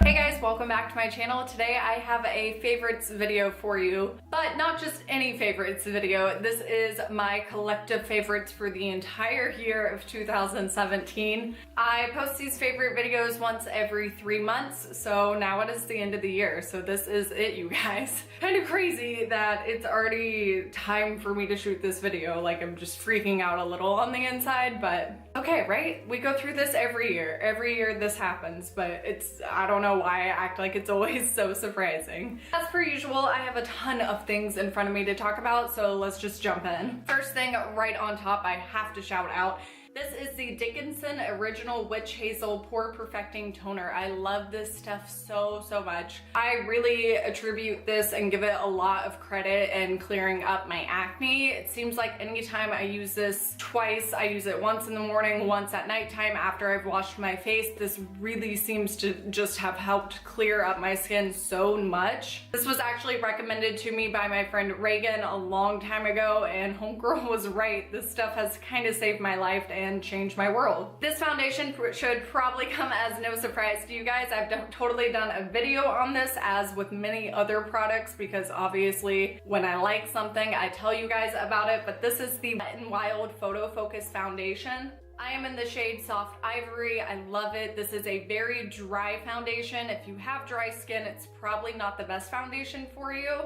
Hey guys, welcome back to my channel. Today I have a favorites video for you, but not just any favorites video. This is my collective favorites for the entire year of 2017. I post these favorite videos once every 3 months, so now it is the end of the year, so this is it, you guys. Kind of crazy that it's already time for me to shoot this video, like I'm just freaking out a little on the inside, but okay, right? We go through this every year. Every year this happens, but I don't know why I act like it's always so surprising. As per usual, I have a ton of things in front of me to talk about, so let's just jump in. First thing right on top, I have to shout out. This is the Dickinson Original Witch Hazel Pore Perfecting Toner. I love this stuff so much. I really attribute this and give it a lot of credit in clearing up my acne. It seems like anytime I use this twice, I use it once in the morning, once at nighttime after I've washed my face, this really seems to just have helped clear up my skin so much. This was actually recommended to me by my friend Reagan a long time ago, and homegirl was right. This stuff has kind of saved my life and change my world. This foundation should probably come as no surprise to you guys. I've totally done a video on this, as with many other products, because obviously when I like something I tell you guys about it, but this is the Wet n Wild Photo Focus Foundation. I am in the shade Soft Ivory. I love it. This is a very dry foundation. If you have dry skin, it's probably not the best foundation for you.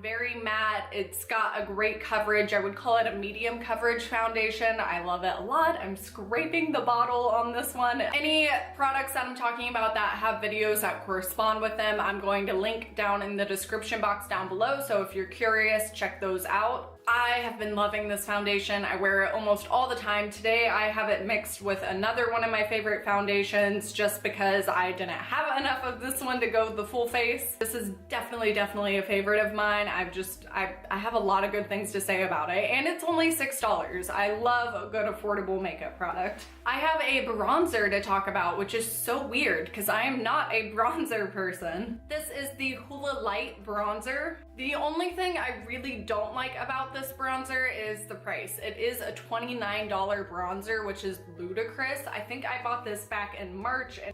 Very matte. It's got a great coverage. I would call it a medium coverage foundation. I love it a lot. I'm scraping the bottle on this one. Any products that I'm talking about that have videos that correspond with them, I'm going to link down in the description box down below, so if you're curious, check those out. I have been loving this foundation. I wear it almost all the time. Today I have it mixed with another one of my favorite foundations just because I didn't have enough of this one to go the full face. This is definitely a favorite of mine. I have a lot of good things to say about it, and it's only $6. I love a good affordable makeup product. I have a bronzer to talk about, which is so weird because I am not a bronzer person. This is the Hoola Light bronzer. The only thing I really don't like about this bronzer is the price. It is a $29 bronzer, which is ludicrous. I think I bought this back in March and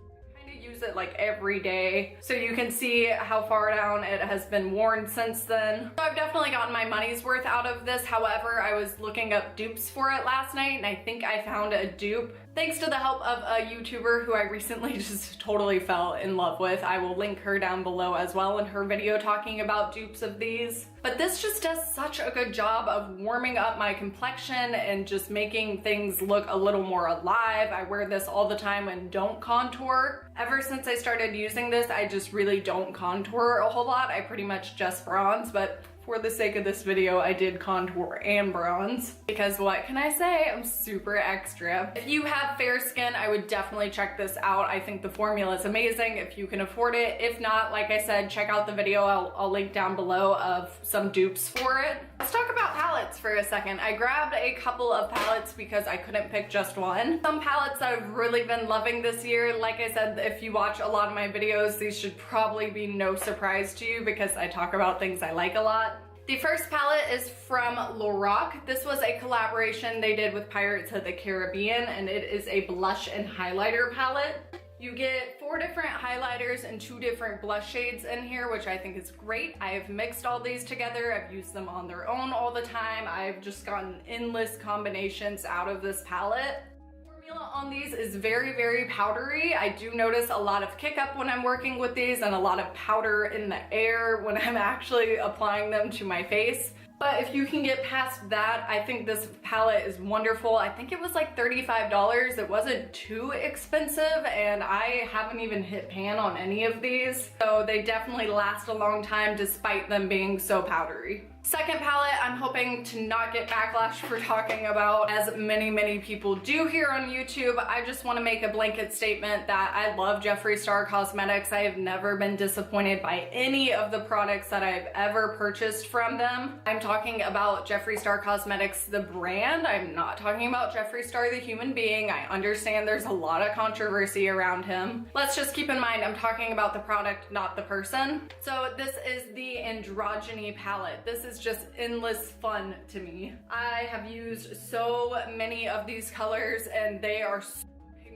use it like every day, so you can see how far down it has been worn since then. So I've definitely gotten my money's worth out of this. However, I was looking up dupes for it last night, and I think I found a dupe thanks to the help of a YouTuber who I recently just totally fell in love with. I will link her down below as well in her video talking about dupes of these. But this just does such a good job of warming up my complexion and just making things look a little more alive. I wear this all the time and don't contour. Ever since I started using this, I just really don't contour a whole lot. I pretty much just bronze, but for the sake of this video, I did contour and bronze, because what can I say? I'm super extra. If you have fair skin, I would definitely check this out. I think the formula is amazing if you can afford it. If not, like I said, check out the video I'll link down below of some dupes for it. Let's talk about palettes for a second. I grabbed a couple of palettes because I couldn't pick just one. Some palettes that I've really been loving this year, like I said, if you watch a lot of my videos, these should probably be no surprise to you because I talk about things I like a lot. The first palette is from Lorac. This was a collaboration they did with Pirates of the Caribbean, and it is a blush and highlighter palette. You get 4 different highlighters and 2 different blush shades in here, which I think is great. I have mixed all these together. I've used them on their own all the time. I've just gotten endless combinations out of this palette. On these is very powdery. I do notice a lot of kick up when I'm working with these and a lot of powder in the air when I'm actually applying them to my face. But if you can get past that, I think this palette is wonderful. I think it was like $35. It wasn't too expensive, and I haven't even hit pan on any of these. So they definitely last a long time despite them being so powdery. Second palette, I'm hoping to not get backlash for talking about, as many people do here on YouTube. I just want to make a blanket statement that I love Jeffree Star Cosmetics. I have never been disappointed by any of the products that I've ever purchased from them. I'm talking about Jeffree Star Cosmetics, the brand. I'm not talking about Jeffree Star, the human being. I understand there's a lot of controversy around him. Let's just keep in mind, I'm talking about the product, not the person. So this is the Androgyny palette. This is just endless fun to me. I have used so many of these colors and they are so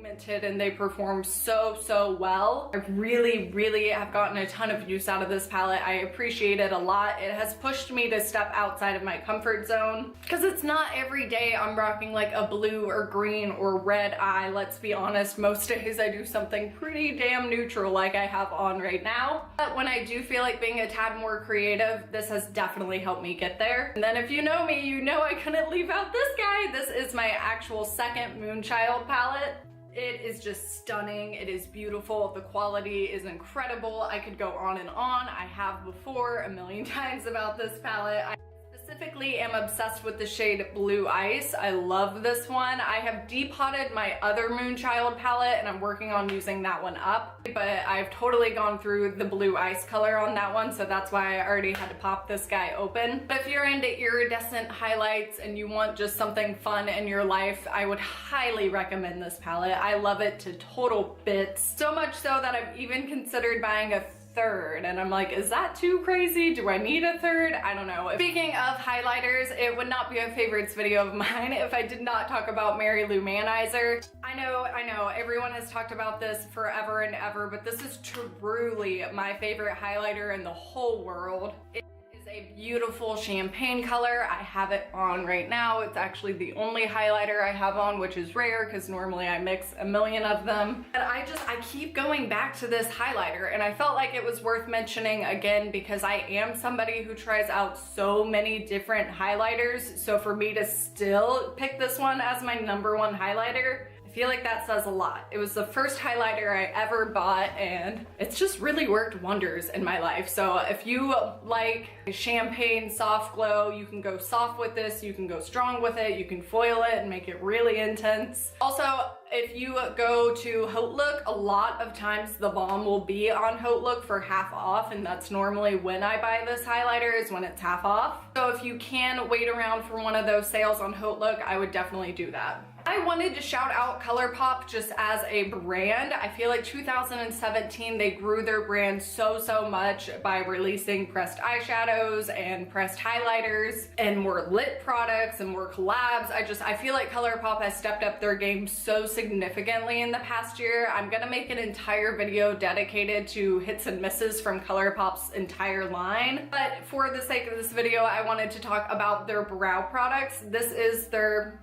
pigmented and they perform so well. I really have gotten a ton of use out of this palette. I appreciate it a lot. It has pushed me to step outside of my comfort zone because it's not every day I'm rocking like a blue or green or red eye. Let's be honest, most days I do something pretty damn neutral like I have on right now. But when I do feel like being a tad more creative, this has definitely helped me get there. And then if you know me, you know I couldn't leave out this guy. This is my actual second Moonchild palette. It is just stunning. It is beautiful. The quality is incredible. I could go on and on. I have before a million times about this palette. I specifically am obsessed with the shade Blue Ice. I love this one. I have depotted my other Moonchild palette and I'm working on using that one up, but I've totally gone through the Blue Ice color on that one, so that's why I already had to pop this guy open. But if you're into iridescent highlights and you want just something fun in your life, I would highly recommend this palette. I love it to total bits. So much so that I've even considered buying a third, and I'm like, is that too crazy? Do I need a third? I don't know. Speaking of highlighters, it would not be a favorites video of mine if I did not talk about Mary Lou Manizer. I know, everyone has talked about this forever and ever, but this is truly my favorite highlighter in the whole world. It is a beautiful champagne color. I have it on right now. It's actually the only highlighter I have on, which is rare because normally I mix a million of them. But I keep going back to this highlighter, and I felt like it was worth mentioning again because I am somebody who tries out so many different highlighters. So for me to still pick this one as my #1 highlighter, I feel like that says a lot. It was the first highlighter I ever bought and it's just really worked wonders in my life. So if you like champagne soft glow, you can go soft with this, you can go strong with it, you can foil it and make it really intense. Also, if you go to HauteLook, a lot of times the balm will be on HauteLook for half off, and that's normally when I buy this highlighter, is when it's half off. So if you can wait around for one of those sales on HauteLook, I would definitely do that. I wanted to shout out ColourPop just as a brand. I feel like 2017 they grew their brand so much by releasing pressed eyeshadows and pressed highlighters and more lit products and more collabs. I feel like ColourPop has stepped up their game so significantly in the past year. I'm gonna make an entire video dedicated to hits and misses from ColourPop's entire line, but for the sake of this video I wanted to talk about their brow products. This is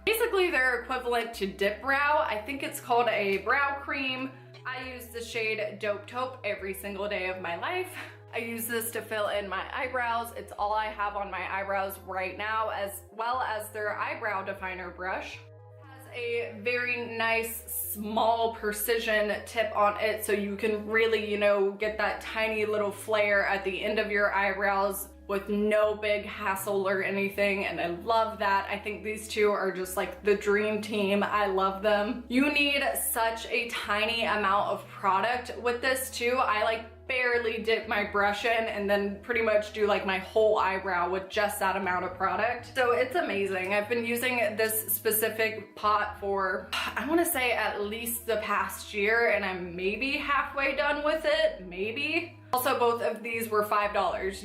basically their equivalent to Dip Brow. I think it's called a brow cream. I use the shade Dope Taupe every single day of my life. I use this to fill in my eyebrows. It's all I have on my eyebrows right now, as well as their eyebrow definer brush. It has a very nice small precision tip on it, so you can really, get that tiny little flare at the end of your eyebrows with no big hassle or anything, and I love that. I think these two are just like the dream team. I love them. You need such a tiny amount of product with this too. I barely dip my brush in and then pretty much do like my whole eyebrow with just that amount of product. So it's amazing. I've been using this specific pot for, I want to say at least the past year, and I'm maybe halfway done with it, maybe. Also, both of these were $5.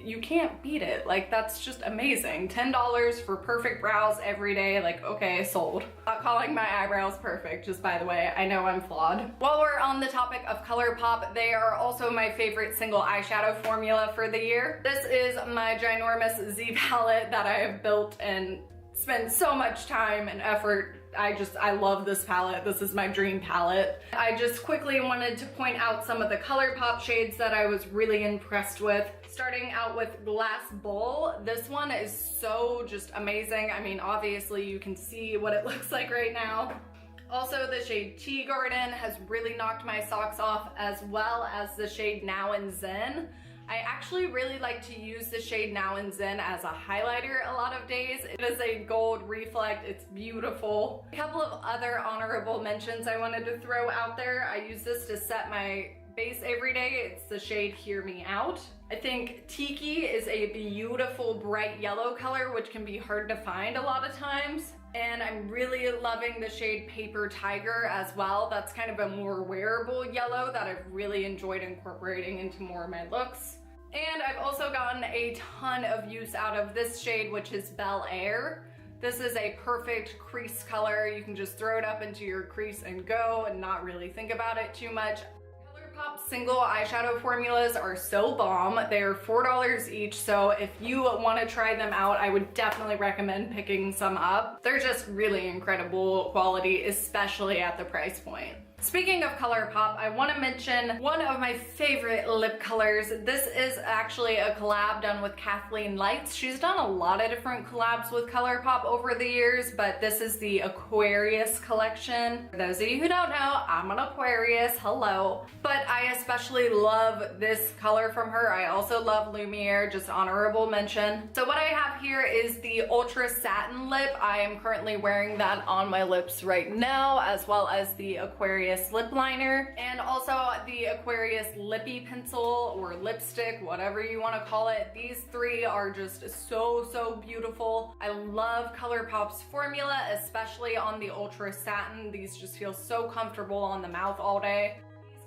You can't beat it. That's just amazing. $10 for perfect brows every day. Okay, sold. Not calling my eyebrows perfect, just by the way. I know I'm flawed. While we're on the topic of ColourPop, they are also my favorite single eyeshadow formula for the year. This is my ginormous Z palette that I have built and spent so much time and effort. I love this palette. This is my dream palette. I just quickly wanted to point out some of the ColourPop shades that I was really impressed with. Starting out with Glass Bowl. This one is so just amazing. I mean, obviously you can see what it looks like right now. Also, the shade Tea Garden has really knocked my socks off, as well as the shade Now and Zen. I actually really like to use the shade Now and Zen as a highlighter a lot of days. It is a gold reflect. It's beautiful. A couple of other honorable mentions I wanted to throw out there. I use this to set my base every day. It's the shade Hear Me Out. I think Tiki is a beautiful bright yellow color, which can be hard to find a lot of times. And I'm really loving the shade Paper Tiger as well. That's kind of a more wearable yellow that I've really enjoyed incorporating into more of my looks. And I've also gotten a ton of use out of this shade, which is Bel Air. This is a perfect crease color. You can just throw it up into your crease and go and not really think about it too much. ColourPop single eyeshadow formulas are so bomb. They're $4 each, so if you want to try them out, I would definitely recommend picking some up. They're just really incredible quality, especially at the price point. Speaking of ColourPop, I want to mention one of my favorite lip colors. This is actually a collab done with Kathleen Lights. She's done a lot of different collabs with ColourPop over the years, but this is the Aquarius collection. For those of you who don't know, I'm an Aquarius, hello. But I especially love this color from her. I also love Lumiere, just honorable mention. So what I have here is the Ultra Satin Lip. I am currently wearing that on my lips right now, as well as the Aquarius lip liner and also the Aquarius lippy pencil or lipstick, whatever you want to call it. These three are just so beautiful. I love ColourPop's formula, especially on the Ultra Satin. These just feel so comfortable on the mouth all day.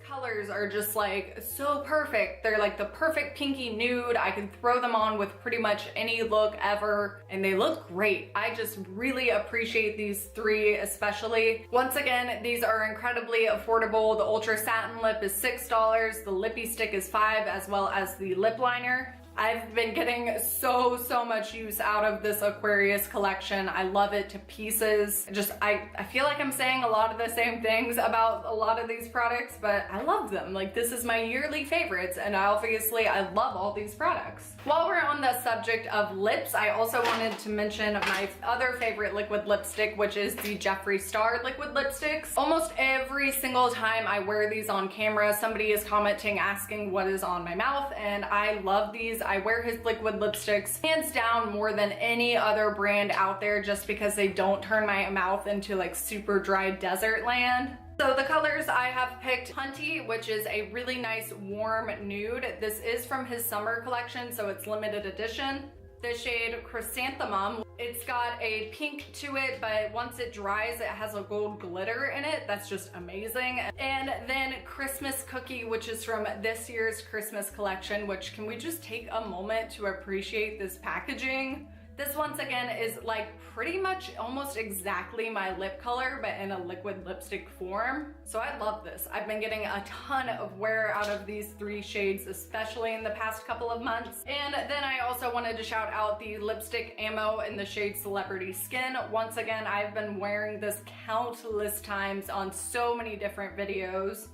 Colors are just like so perfect. They're like the perfect pinky nude. I can throw them on with pretty much any look ever and they look great. I just really appreciate these three especially. Once again, these are incredibly affordable. The Ultra Satin Lip is $6, the Lippy Stick is $5, as well as the lip liner. I've been getting so much use out of this Aquarius collection. I love it to pieces. I feel like I'm saying a lot of the same things about a lot of these products, but I love them. Like, this is my yearly favorites, and obviously I love all these products. While we're on the subject of lips, I also wanted to mention my other favorite liquid lipstick, which is the Jeffree Star liquid lipsticks. Almost every single time I wear these on camera, somebody is commenting asking what is on my mouth, and I love these. I wear his liquid lipsticks hands down more than any other brand out there, just because they don't turn my mouth into like super dry desert land. So the colors I have picked, Hunty, which is a really nice warm nude. This is from his summer collection, so it's limited edition. The shade Chrysanthemum, it's got a pink to it, but once it dries, it has a gold glitter in it. That's just amazing. And then Christmas Cookie, which is from this year's Christmas collection, which, can we just take a moment to appreciate this packaging? This once again is like pretty much almost exactly my lip color, but in a liquid lipstick form. So I love this. I've been getting a ton of wear out of these three shades, especially in the past couple of months. And then I also wanted to shout out the lipstick ammo in the shade Celebrity Skin. Once again, I've been wearing this countless times on so many different videos.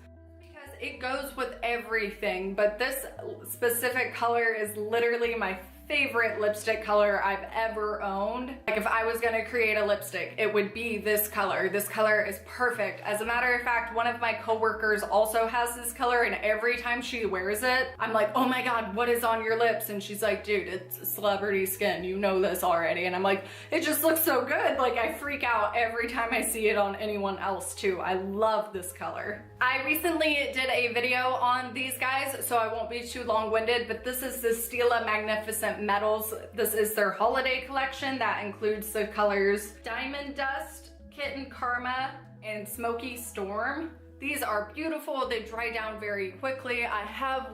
It goes with everything, but this specific color is literally my favorite lipstick color I've ever owned. Like, if I was gonna create a lipstick, it would be this color. This color is perfect. As a matter of fact, one of my coworkers also has this color, and every time she wears it, I'm like, oh my god, what is on your lips? And she's like, dude, it's Celebrity Skin, you know this already. And I'm like, it just looks so good. Like, I freak out every time I see it on anyone else too. I love this color. I recently did a video on these guys, so I won't be too long-winded, but this is the Stila Magnificent Metals. This is their holiday collection that includes the colors Diamond Dust, Kitten Karma, and Smoky Storm. These are beautiful. They dry down very quickly. I have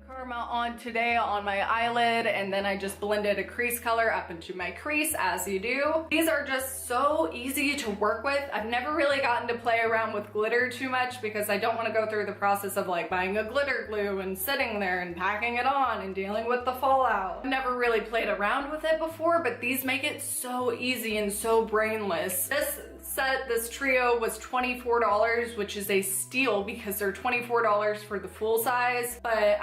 Karma on today on my eyelid, and then I just blended a crease color up into my crease, as you do. These are just so easy to work with. I've never really gotten to play around with glitter too much because I don't want to go through the process of like buying a glitter glue and sitting there and packing it on and dealing with the fallout. I've never really played around with it before, but these make it so easy and so brainless. This trio was $24, which is a steal because they're $24 for the full size, but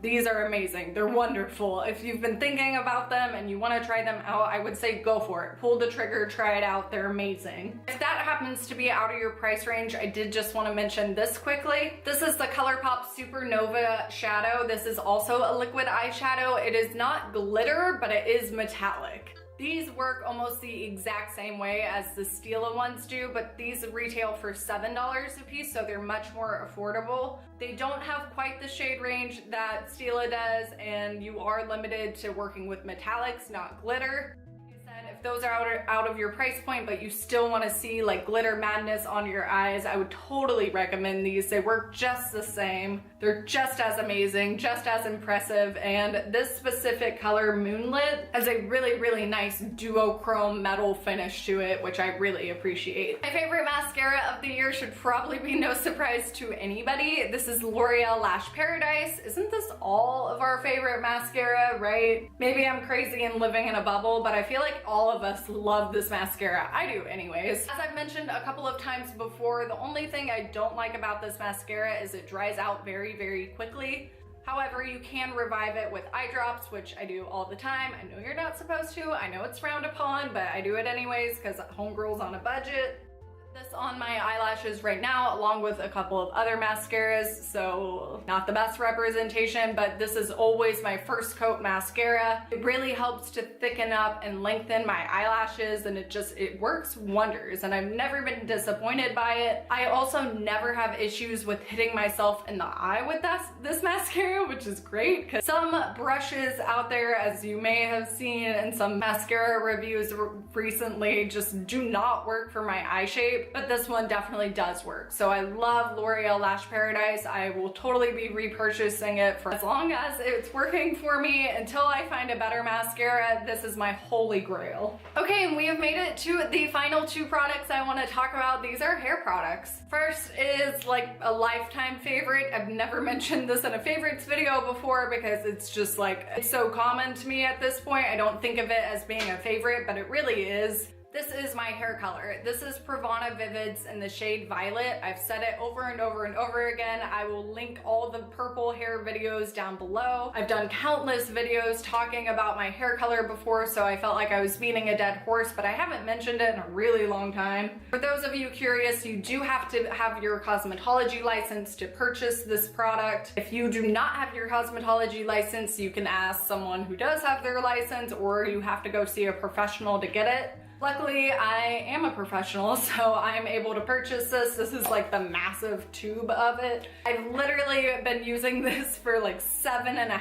these are amazing. They're wonderful. If you've been thinking about them and you want to try them out, I would say go for it. Pull the trigger, try it out. They're amazing. If that happens to be out of your price range, I did just want to mention this quickly. This is the ColourPop Supernova Shadow. This is also a liquid eyeshadow. It is not glitter, but it is metallic. These work almost the exact same way as the Stila ones do, but these retail for $7 a piece, so they're much more affordable. They don't have quite the shade range that Stila does, and you are limited to working with metallics, not glitter. Like I said, if those are out of your price point, but you still want to see like glitter madness on your eyes, I would totally recommend these. They work just the same. They're just as amazing, just as impressive, and this specific color, Moonlit, has a really nice duochrome metal finish to it, which I really appreciate. My favorite mascara of the year should probably be no surprise to anybody. This is L'Oreal Lash Paradise. Isn't this all of our favorite mascara, right? Maybe I'm crazy and living in a bubble, but I feel like all of us love this mascara. I do anyways. As I've mentioned a couple of times before, the only thing I don't like about this mascara is it dries out very quickly. However, you can revive it with eye drops, which I do all the time. I know you're not supposed to. I know it's frowned upon, but I do it anyways because homegirl's on a budget. This on my eyelashes right now, along with a couple of other mascaras, so not the best representation, but this is always my first coat mascara. It really helps to thicken up and lengthen my eyelashes, and it works wonders, and I've never been disappointed by it. I also never have issues with hitting myself in the eye with this mascara, which is great, because some brushes out there, as you may have seen in some mascara reviews recently, just do not work for my eye shape. But this one definitely does work. So I love L'Oreal Lash Paradise. I will totally be repurchasing it for as long as it's working for me until I find a better mascara. This is my holy grail. Okay, and we have made it to the final two products I want to talk about. These are hair products. First is like a lifetime favorite. I've never mentioned this in a favorites video before because it's just like, it's so common to me at this point. I don't think of it as being a favorite, but it really is. This is my hair color. This is Pravana Vivids in the shade Violet. I've said it over and over again. I will link all the purple hair videos down below. I've done countless videos talking about my hair color before, so I felt like I was beating a dead horse, but I haven't mentioned it in a really long time. For those of you curious, you do have to have your cosmetology license to purchase this product. If you do not have your cosmetology license, you can ask someone who does have their license, or you have to go see a professional to get it. Luckily, I am a professional, so I'm able to purchase this. This is like the massive tube of it. I've literally been using this for like 7.5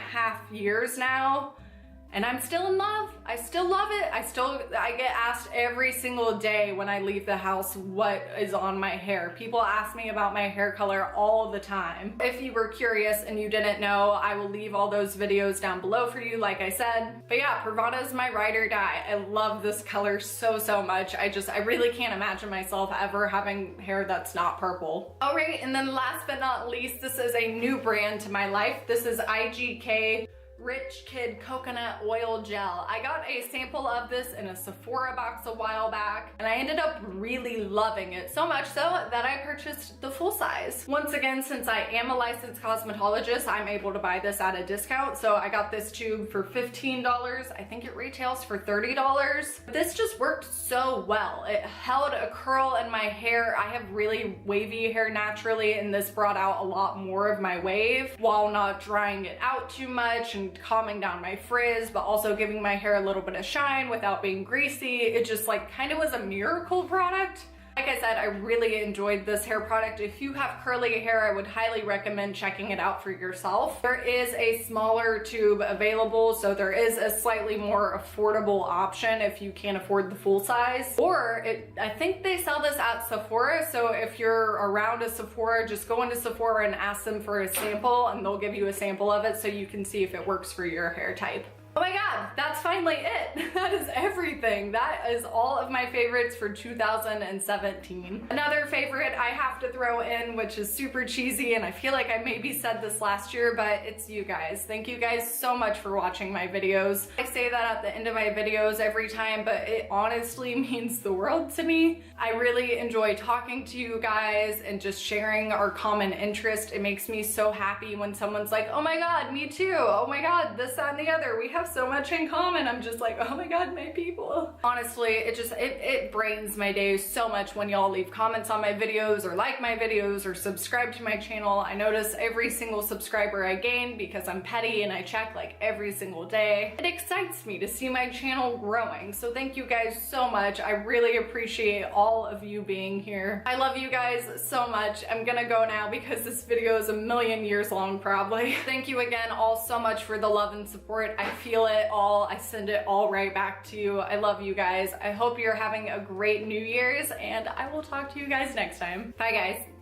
years now. And I'm still in love. I still love it. I get asked every single day when I leave the house what is on my hair. People ask me about my hair color all the time. If you were curious and you didn't know, I will leave all those videos down below for you, like I said. But yeah, Pravana is my ride or die. I love this color so much. I really can't imagine myself ever having hair that's not purple. All right, and then last but not least, this is a new brand to my life. This is IGK Rich Kid Coconut Oil Gel. I got a sample of this in a Sephora box a while back, and I ended up really loving it, so much so that I purchased the full size. Once again, since I am a licensed cosmetologist, I'm able to buy this at a discount, so I got this tube for $15. I think it retails for $30. This just worked so well. It held a curl in my hair. I have really wavy hair naturally, and this brought out a lot more of my wave while not drying it out too much and calming down my frizz, but also giving my hair a little bit of shine without being greasy. It just like kind of was a miracle product. Like I said, I really enjoyed this hair product. If you have curly hair, I would highly recommend checking it out for yourself. There is a smaller tube available, so there is a slightly more affordable option if you can't afford the full size. Or I think they sell this at Sephora, so if you're around a Sephora, just go into Sephora and ask them for a sample, and they'll give you a sample of it so you can see if it works for your hair type. Oh my god, that's finally it. That is everything. That is all of my favorites for 2017. Another favorite I have to throw in, which is super cheesy, and I feel like I maybe said this last year, but it's you guys. Thank you guys so much for watching my videos. I say that at the end of my videos every time, but it honestly means the world to me. I really enjoy talking to you guys and just sharing our common interest. It makes me so happy when someone's like, oh my god, me too. Oh my god, this, that, and the other. We have so much in common. I'm just like, oh my god, my people. Honestly, it brightens my days so much when y'all leave comments on my videos or like my videos or subscribe to my channel. I notice every single subscriber I gain because I'm petty and I check like every single day. It excites me to see my channel growing. So thank you guys so much. I really appreciate all of you being here. I love you guys so much. I'm gonna go now because this video is a million years long probably. Thank you again all so much for the love and support. I feel feel it all. I send it all right back to you. I love you guys. I hope you're having a great New Year's, and I will talk to you guys next time. Bye guys.